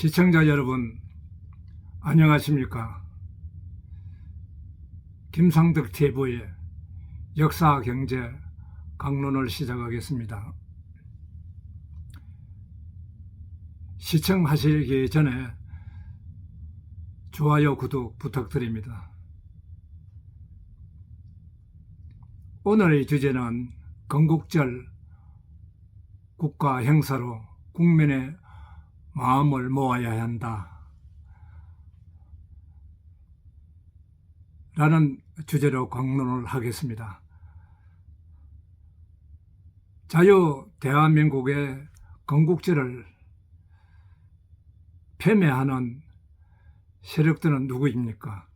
시청자 여러분, 안녕하십니까? 김상덕 TV의 역사 경제 강론을 시작하겠습니다. 시청하시기 전에 좋아요, 구독 부탁드립니다. 오늘의 주제는 건국절 국가 행사로 국민의 마음을 모아야 한다 라는 주제로 강론을 하겠습니다. 자유 대한민국의 건국절을 폄훼하는 세력들은 누구입니까?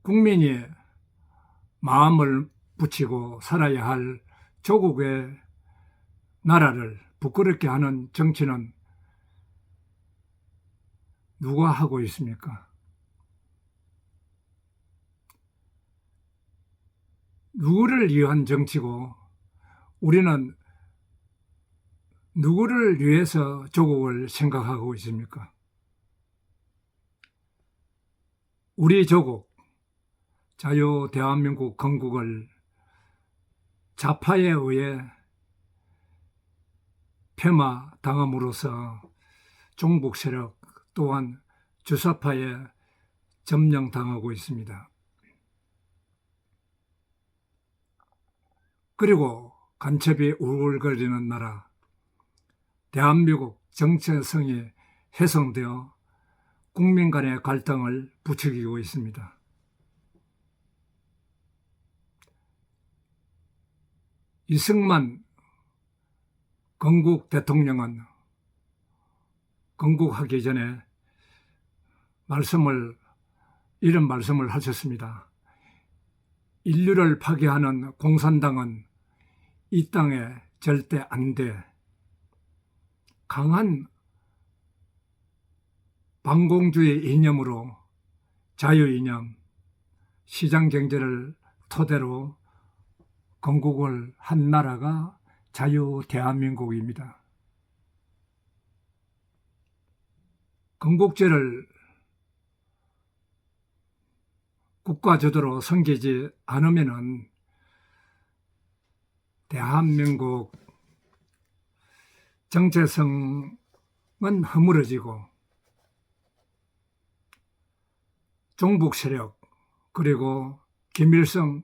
국민이 마음을 붙이고 살아야 할 조국의 나라를 부끄럽게 하는 정치는 누가 하고 있습니까? 누구를 위한 정치고 우리는 누구를 위해서 조국을 생각하고 있습니까? 우리 조국, 자유 대한민국 건국을 좌파에 의해 폐마당함으로써 종북 세력 또한 주사파에 점령당하고 있습니다. 그리고 간첩이 우글거리는 나라 대한민국 정체성이 훼손되어 국민 간의 갈등을 부추기고 있습니다. 이승만 건국 대통령은 건국하기 전에 이런 말씀을 하셨습니다. 인류를 파괴하는 공산당은 이 땅에 절대 안 돼. 강한 반공주의 이념으로 자유 이념, 시장 경제를 토대로 건국을 한 나라가 자유 대한민국입니다. 건국제를 국가제도로 섬기지 않으면은 대한민국 정체성은 허물어지고 종북 세력 그리고 김일성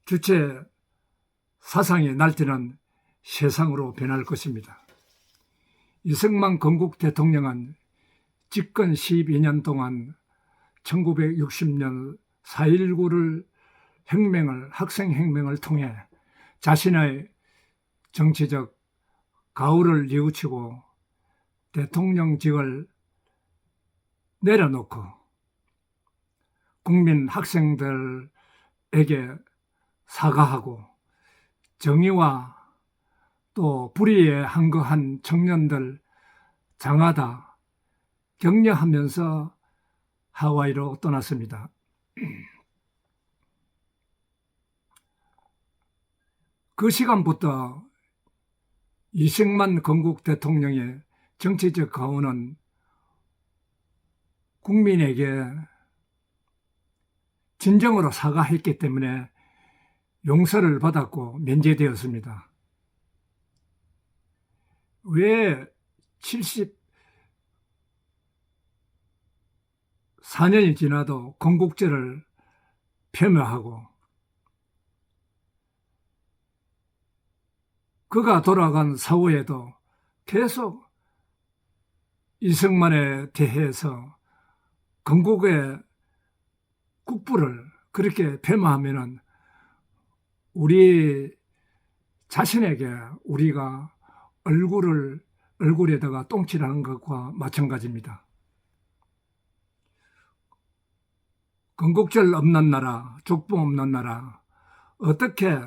주체 사상이 날뛰는 세상으로 변할 것입니다. 이승만 건국 대통령은 집권 12년 동안 1960년 4.19를 학생혁명을 통해 자신의 정치적 가후를 뉘우치고 대통령직을 내려놓고 국민 학생들에게 사과하고 정의와 또 불의에 항거한 청년들 장하다 격려하면서 하와이로 떠났습니다. 그 시간부터 이승만 건국 대통령의 정치적 가호는 국민에게 진정으로 사과했기 때문에 용서를 받았고 면제되었습니다. 왜 74년이 지나도 건국제를 폄훼하고 그가 돌아간 사후에도 계속 이승만에 대해서 건국의 국부를 그렇게 폐마하면은 우리 자신에게 우리가 얼굴에다가 똥칠하는 것과 마찬가지입니다. 건국절 없는 나라, 족보 없는 나라, 어떻게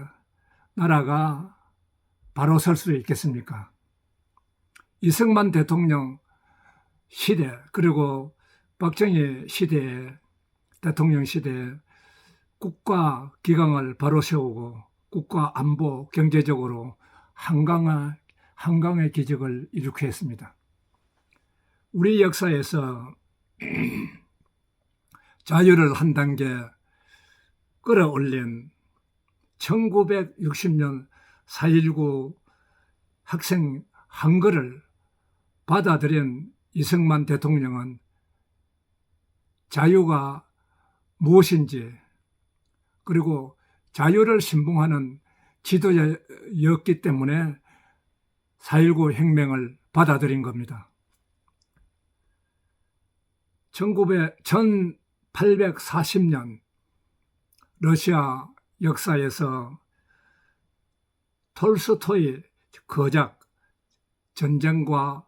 나라가 바로 설 수 있겠습니까? 이승만 대통령 시대 그리고 박정희 시대에 대통령 시대에 국가 기강을 바로 세우고 국가 안보 경제적으로 한강의 기적을 일으켜 했습니다. 우리 역사에서 자유를 한 단계 끌어올린 1960년 4.19 학생 항거를 받아들인 이승만 대통령은 자유가 무엇인지, 그리고 자유를 신봉하는 지도자였기 때문에 4.19 혁명을 받아들인 겁니다. 1840년 러시아 역사에서 톨스토이 거작 전쟁과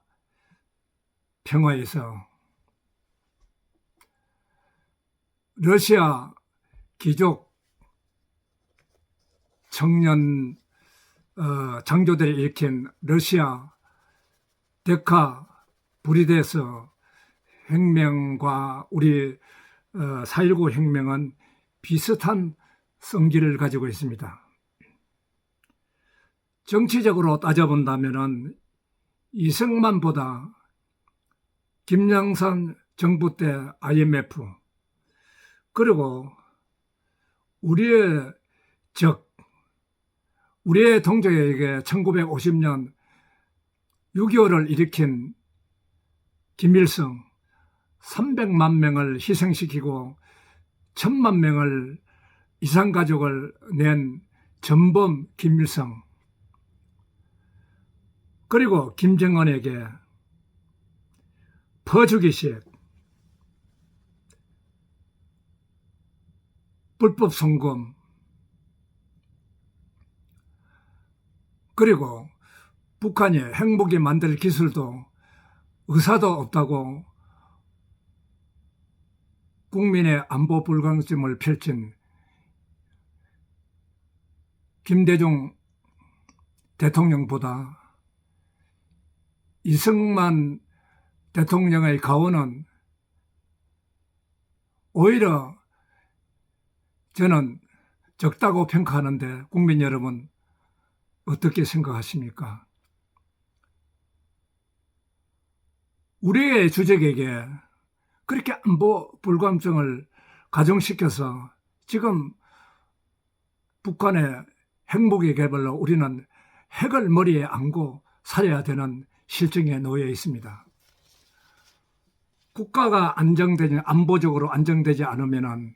평화에서 러시아 귀족 청년 장교들이 일으킨 러시아 데카 브리데스 혁명과 우리 4.19 혁명은 비슷한 성질을 가지고 있습니다. 정치적으로 따져본다면 이승만보다 김영삼 정부 때 IMF, 그리고 우리의 우리의 동족에게 1950년 6.25를 일으킨 김일성 300만 명을 희생시키고 1000만 명을 이산가족을 낸 전범 김일성, 그리고 김정은에게 퍼주기식, 불법 송금, 그리고 북한이 핵무기 만들 기술도 의사도 없다고 국민의 안보 불강점을 펼친 김대중 대통령보다 이승만 대통령의 가오는 오히려 저는 적다고 평가하는데, 국민 여러분 어떻게 생각하십니까? 우리의 주적에게 그렇게 안보 불감증을 가중시켜서 지금 북한의 핵무기 개발로 우리는 핵을 머리에 안고 살아야 되는 실정에 놓여 있습니다. 국가가 안보적으로 안정되지 않으면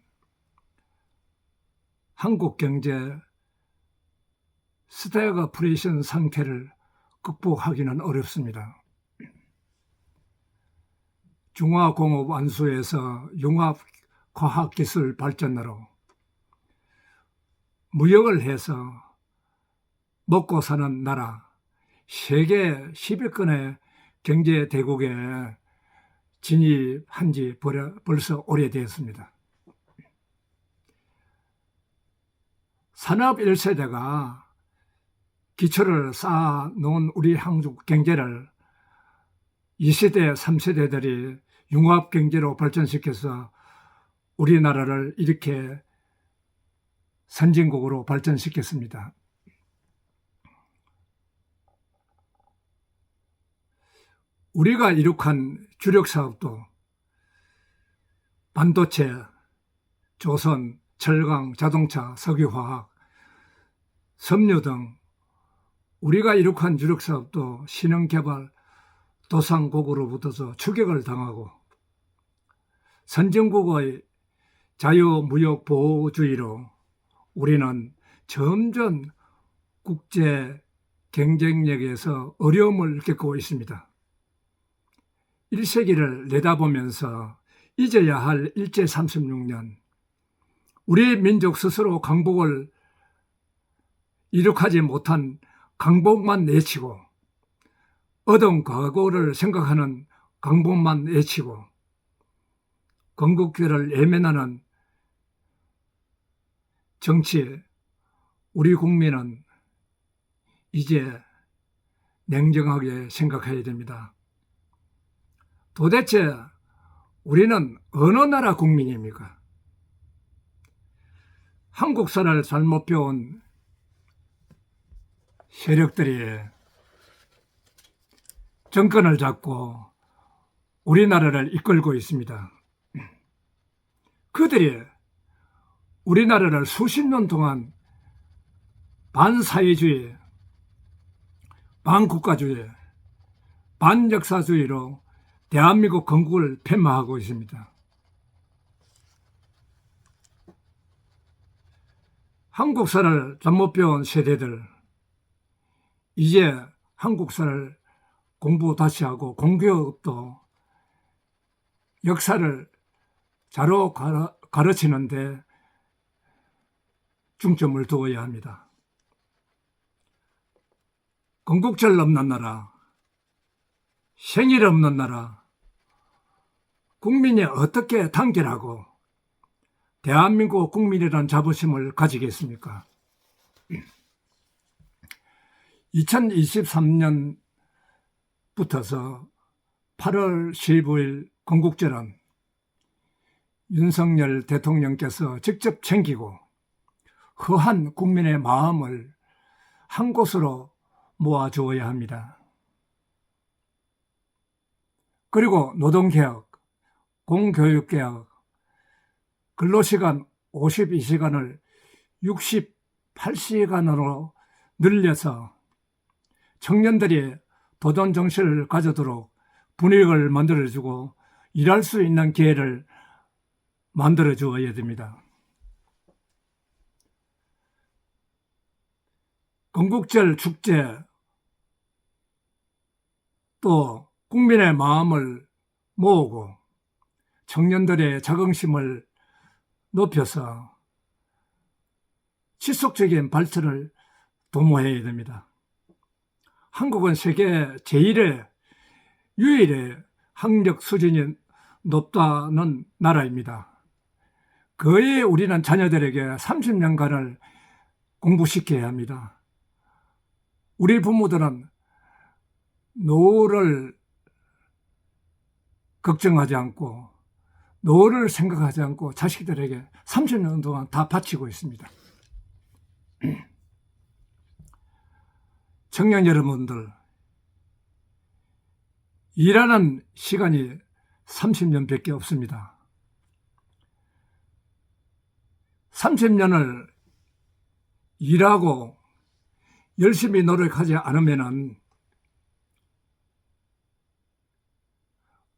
한국 경제 스태그플레이션 상태를 극복하기는 어렵습니다. 중화공업 완수에서 융합 과학기술 발전으로 무역을 해서 먹고 사는 나라, 세계 10위권의 경제대국에 진입한 지 벌써 오래되었습니다. 산업 1세대가 기초를 쌓아놓은 우리 한국 경제를 2세대, 3세대들이 융합경제로 발전시켜서 우리나라를 이렇게 선진국으로 발전시켰습니다. 우리가 이룩한 주력사업도 반도체, 조선, 철강, 자동차, 석유화학, 섬유 등 우리가 이룩한 주력사업도 신흥개발 도상국으로부터 추격을 당하고 선진국의 자유무역보호주의로 우리는 점점 국제 경쟁력에서 어려움을 겪고 있습니다. 1세기를 내다보면서 잊어야 할 일제 36년, 우리 민족 스스로 강복을 이룩하지 못한 강복만 내치고 얻은 과거를 생각하는 강복만 내치고 건국기를 외면하는 정치, 우리 국민은 이제 냉정하게 생각해야 됩니다. 도대체 우리는 어느 나라 국민입니까? 한국사를 잘못 배운 세력들이 정권을 잡고 우리나라를 이끌고 있습니다. 그들이 우리나라를 수십 년 동안 반사회주의, 반국가주의, 반역사주의로 대한민국 건국을 폐마하고 있습니다. 한국사를 잘못 배운 세대들, 이제 한국사를 공부 다시 하고 공교육도 역사를 자로 가르치는데 중점을 두어야 합니다. 건국절 없는 나라, 생일 없는 나라, 국민이 어떻게 단결하고 대한민국 국민이라는 자부심을 가지겠습니까? 2023년부터서 8월 15일 건국절은 윤석열 대통령께서 직접 챙기고 허한 국민의 마음을 한 곳으로 모아주어야 합니다. 그리고 노동개혁, 공교육개혁, 근로시간 52시간을 68시간으로 늘려서 청년들이 도전정신을 가져도록 분위기를 만들어주고 일할 수 있는 기회를 만들어주어야 됩니다. 건국절 축제, 또 국민의 마음을 모으고 청년들의 자긍심을 높여서 지속적인 발전을 도모해야 됩니다. 한국은 세계 제1의 유일의 학력 수준이 높다는 나라입니다. 거의 우리는 자녀들에게 30년간을 공부시켜야 합니다. 우리 부모들은 노후를 걱정하지 않고 노후를 생각하지 않고 자식들에게 30년 동안 다 바치고 있습니다. 청년 여러분들, 일하는 시간이 30년밖에 없습니다. 30년을 일하고 열심히 노력하지 않으면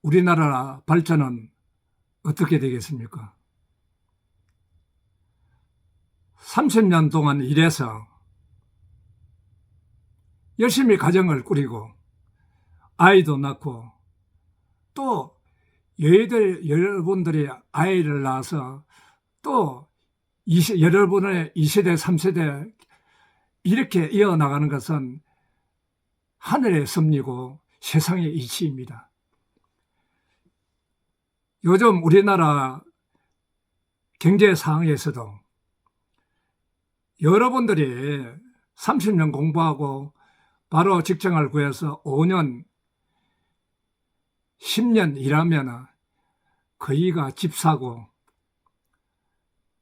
우리나라 발전은 어떻게 되겠습니까? 30년 동안 일해서 열심히 가정을 꾸리고 아이도 낳고 또 여러분들이 아이를 낳아서 또 여러분의 2세대, 3세대 이렇게 이어나가는 것은 하늘의 섭리고 세상의 이치입니다. 요즘 우리나라 경제 상황에서도 여러분들이 30년 공부하고 바로 직장을 구해서 5년, 10년 일하면 거의가 집 사고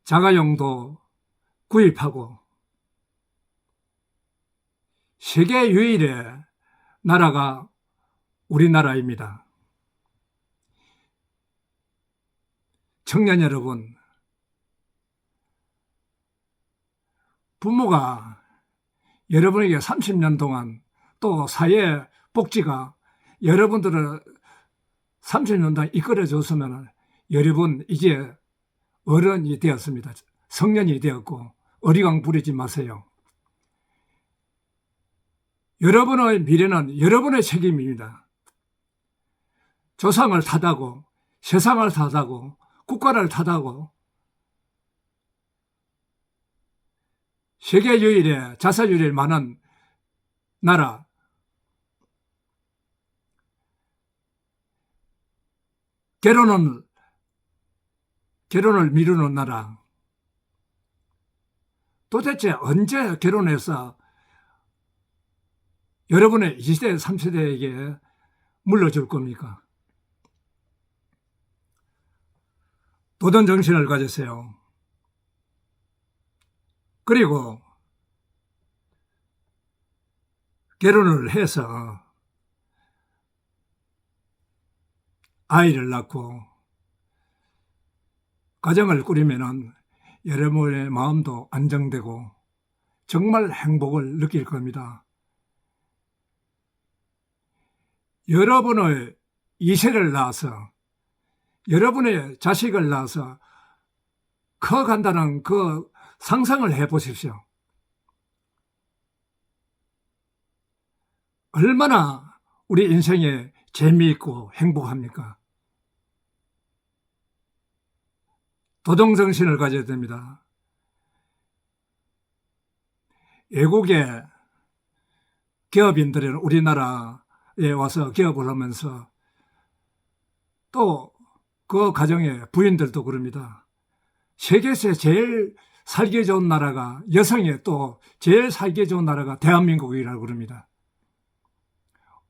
자가용도 구입하고 세계 유일의 나라가 우리나라입니다. 청년 여러분, 부모가 여러분에게 30년 동안 또 사회 복지가 여러분들을 30년 동안 이끌어줬으면 여러분 이제 어른이 되었습니다. 성년이 되었고 어리광 부리지 마세요. 여러분의 미래는 여러분의 책임입니다. 조상을 탓하고 세상을 탓하고 국가를 탓하고 세계 유일의 자살률이 많은 나라, 결혼을 미루는 나라, 도대체 언제 결혼해서 여러분의 2세대, 3세대에게 물려줄 겁니까? 도전 정신을 가지세요. 그리고 결혼을 해서 아이를 낳고 가정을 꾸리면은 여러분의 마음도 안정되고 정말 행복을 느낄 겁니다. 여러분의 2세를 낳아서 여러분의 자식을 낳아서 커간다는 그 상상을 해 보십시오. 얼마나 우리 인생에 재미있고 행복합니까? 도덕정신을 가져야 됩니다. 외국의 기업인들은 우리나라에 와서 기업을 하면서 또 그 가정의 부인들도 그럽니다. 세계에서 제일 살기 좋은 나라가, 여성의 또 제일 살기 좋은 나라가 대한민국이라고 그럽니다.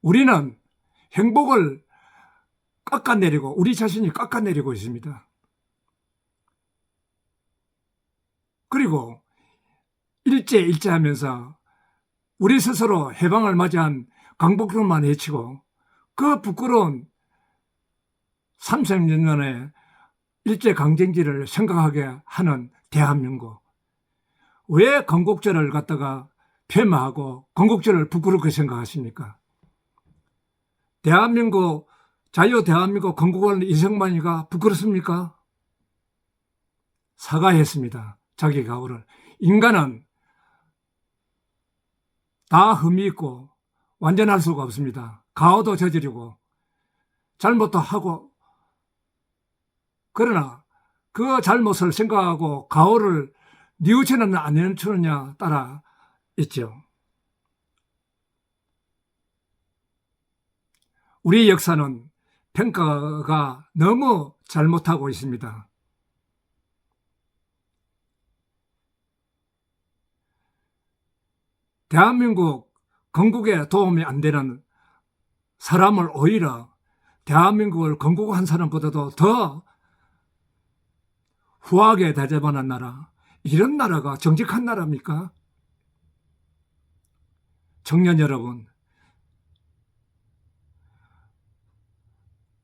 우리는 행복을 깎아내리고 우리 자신이 깎아내리고 있습니다. 그리고 일제하면서 우리 스스로 해방을 맞이한 강복들만 해치고 그 부끄러운 30년의 일제강점기를 생각하게 하는 대한민국. 왜 건국절을 갖다가 폐마하고 건국절을 부끄럽게 생각하십니까? 대한민국, 자유 대한민국 건국하는 이승만이가 부끄럽습니까? 사과했습니다. 자기 가오를. 인간은 다 흠이 있고 완전할 수가 없습니다. 가오도 저지르고 잘못도 하고, 그러나 그 잘못을 생각하고 가오를 뉘우치는 안 뉘우치느냐 따라 있죠. 우리 역사는 평가가 너무 잘못하고 있습니다. 대한민국 건국에 도움이 안 되는 사람을 오히려 대한민국을 건국한 사람보다도 더 후하게 대접하는 나라, 이런 나라가 정직한 나라입니까? 청년 여러분,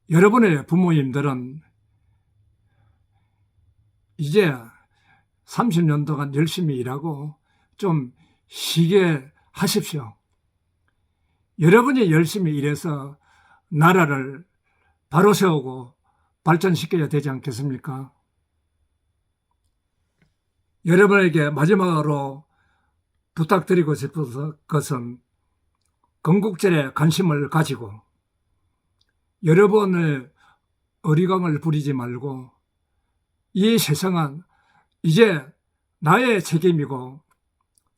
여러분의 부모님들은 이제 30년 동안 열심히 일하고 좀 쉬게 하십시오. 여러분이 열심히 일해서 나라를 바로 세우고 발전시켜야 되지 않겠습니까? 여러분에게 마지막으로 부탁드리고 싶은 것은 건국절에 관심을 가지고 여러분의 어리광을 부리지 말고 이 세상은 이제 나의 책임이고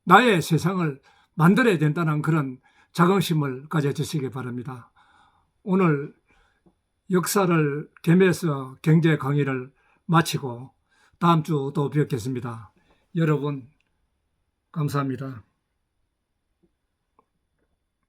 나의 세상을 만들어야 된다는 그런 자긍심을 가져주시기 바랍니다. 오늘 역사를 겸해서 경제 강의를 마치고 다음 주 또 뵙겠습니다. 여러분 감사합니다.